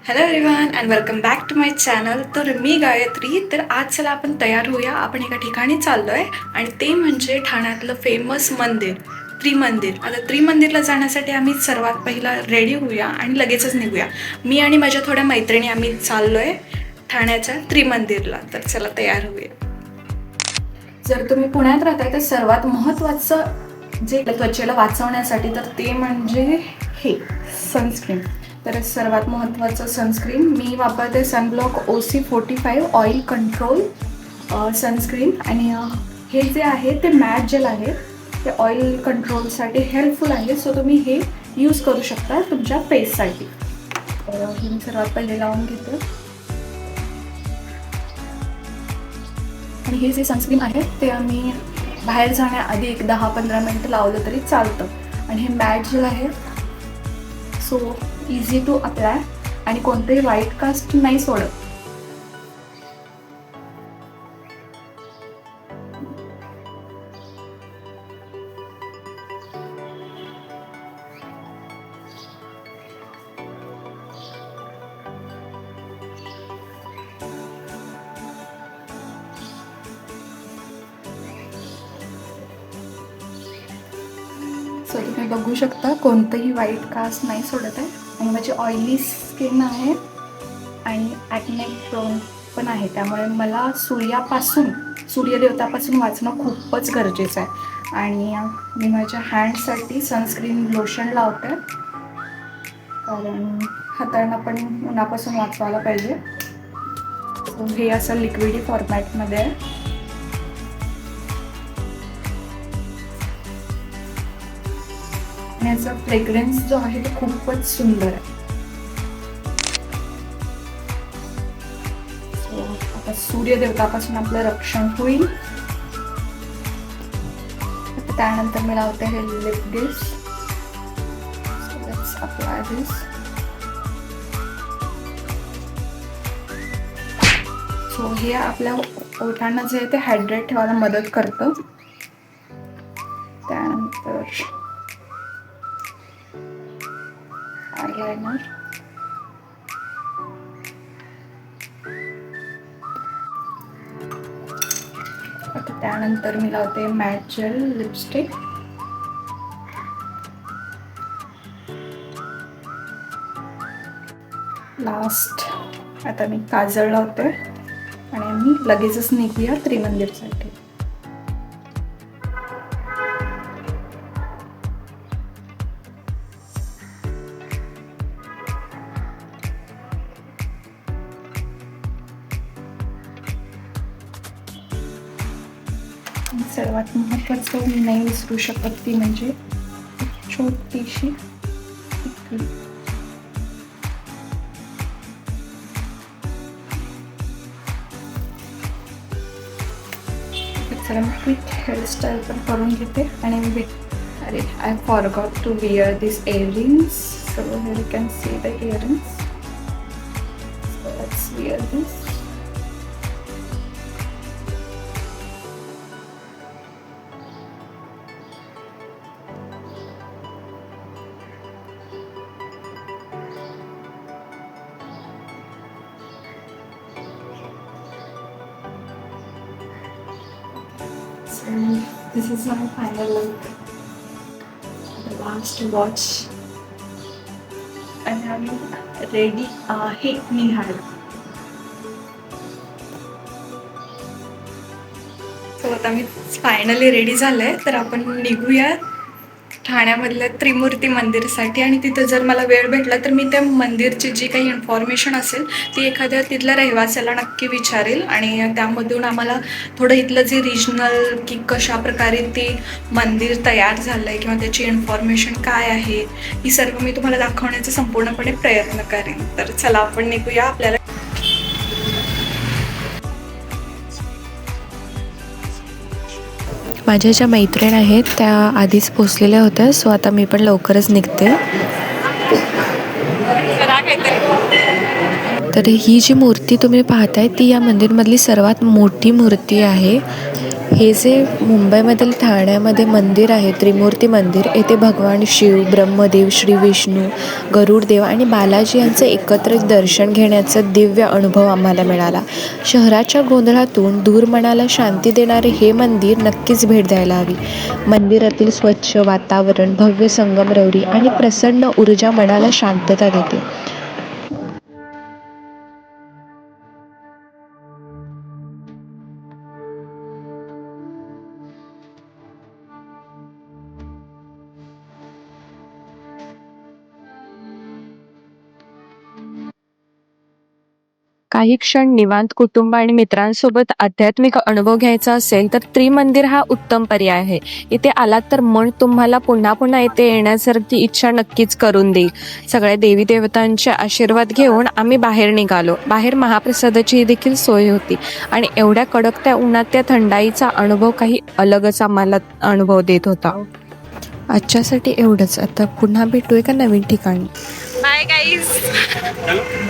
Hello everyone and welcome back to my channel. तर मी गायत्री. तर आज चला आपण तयार होऊया. आपण एका ठिकाणी चाललो आहे आणि ते म्हणजे ठाण्यातलं फेमस मंदिर त्रिमंदिर. आता त्रिमंदिरला जाण्यासाठी आम्ही सर्वात पहिला रेडी होऊया आणि लगेचच निघूया. मी आणि माझ्या थोड्या मैत्रिणी आम्ही चाललो आहे ठाण्याच्या त्रिमंदिरला. तर चला तयार होऊया. जर तुम्ही पुण्यात राहताय तर सर्वात महत्त्वाचं जे त्वचेला वाचवण्यासाठी तर ते म्हणजे हे सनस्क्रीन. तर सर्वात महत्त्वाचं सनस्क्रीन मी वापरते sunblock OC45 oil control sunscreen. आणि हे जे आहे ते मॅट जेल आहे, ते ऑइल कंट्रोलसाठी हेल्पफुल आहे. सो तुम्ही हे यूज करू शकता तुमच्या फेससाठी. तर हे मी सर्वात पहिले लावून घेते. आणि हे जे सनस्क्रीन आहे ते आम्ही बाहेर जाण्याआधी एक 10-15 मिनिटं लावलं तरी चालतं. आणि हे मॅट जेल आहे, सो इझी टू अप्लाय आणि कोणतेही व्हाईट कास्ट नाही सोडत. सो तुम्ही बघू शकता कोणतंही व्हाईट कास्ट नाही सोडत आहे. आणि माझी ऑइली स्किन आहे आणि ॲक्ने प्रोन पण आहे, त्यामुळे मला सूर्यदेवतापासून वाचणं खूपच गरजेचं आहे. आणि मी माझ्या हँडसाठी सनस्क्रीन लोशन लावते, कारण हातांना पण उन्हापासून वाचवायला पाहिजे. सो हे असं लिक्विडी फॉर्मॅटमध्ये आहे. आणि याचा फ्रेग्रन्स जो आहे तो खूपच सुंदर आहे. सो आता सूर्यदेवतापासून आपलं रक्षण होईल. त्यानंतर मी लावते हे lip gloss. So let's apply this. So हे आपल्या ओठांना जे आहे ते हायड्रेट ठेवायला मदत करतं. त्यानंतर आयलाइनर. आता त्यानंतर मी लावते मॅट जेल लिपस्टिक. लास्ट आता मी काजळ लावते आणि आम्ही लगेचच निघूया त्रिमंदिरसाठी. सर्वात महत्त्वाचं मी नाही विसरू शकत ती म्हणजे छोटीशी टिकली. चला मी क्विक हेअरस्टाईल पण करून घेते. आणि अरे I forgot to wear this earrings. So here you can see the earrings. So let's wear this. So this is my final look. The last watch. आणि आम्ही रेडी आहे निघायला. सो आता मी फायनली रेडी झाले. तर आपण निघूया ठाण्यामधल्या त्रिमूर्ती मंदिरसाठी. आणि तिथं जर मला वेळ भेटला तर मी त्या मंदिरची जी काही इन्फॉर्मेशन असेल ती एखाद्या तिथल्या रहिवाशाला नक्की विचारेल. आणि त्यामधून आम्हाला थोडं इथलं जे रिजनल की कशा प्रकारे ते मंदिर तयार झालं आहे किंवा त्याची इन्फॉर्मेशन काय आहे ही सर्व मी तुम्हाला दाखवण्याचा संपूर्णपणे प्रयत्न करेन. तर चला आपण निघूया. आपल्याला माझ्या ज्या मैत्रीण आहेत त्या आधीच पोचलेल्या होत्या, सो आता मी पण लवकरच निघते. तर ही जी मूर्ती तुम्ही पाहताय ती या मंदिरमधली सर्वात मोठी मूर्ती आहे. हे जे मुंबईमधील ठाण्यामध्ये मंदिर आहे त्रिमूर्ती मंदिर, येथे भगवान शिव, ब्रह्मदेव, श्री विष्णू, गरुडदेव आणि बालाजी यांचे एकत्रित दर्शन घेण्याचा दिव्य अनुभव आम्हाला मिळाला. शहराच्या गोंधळातून दूर मनाला शांती देणारे हे मंदिर नक्कीच भेट द्यायला हवी. मंदिरातील स्वच्छ वातावरण, भव्य संगमरवरी आणि प्रसन्न ऊर्जा मनाला शांतता देते. काही क्षण निवांत कुटुंब आणि मित्रांसोबत आध्यात्मिक अनुभव घ्यायचा असेल तर त्रिमंदिर हा उत्तम पर्याय आहे. इथे आलात तर मन तुम्हाला पुन्हा पुन्हा इथे येण्यासारखी इच्छा नक्कीच करून देईल. सगळ्या देवी देवतांचे आशीर्वाद घेऊन आम्ही बाहेर निघालो. बाहेर महाप्रसादाची देखील सोय होती आणि एवढ्या कडकत्या उन्हात त्या थंडाईचा अनुभव काही अलगच आम्हाला अनुभव देत होता. आजच्यासाठी एवढंच. आता पुन्हा भेटूया का नवीन ठिकाणी. Bye guys.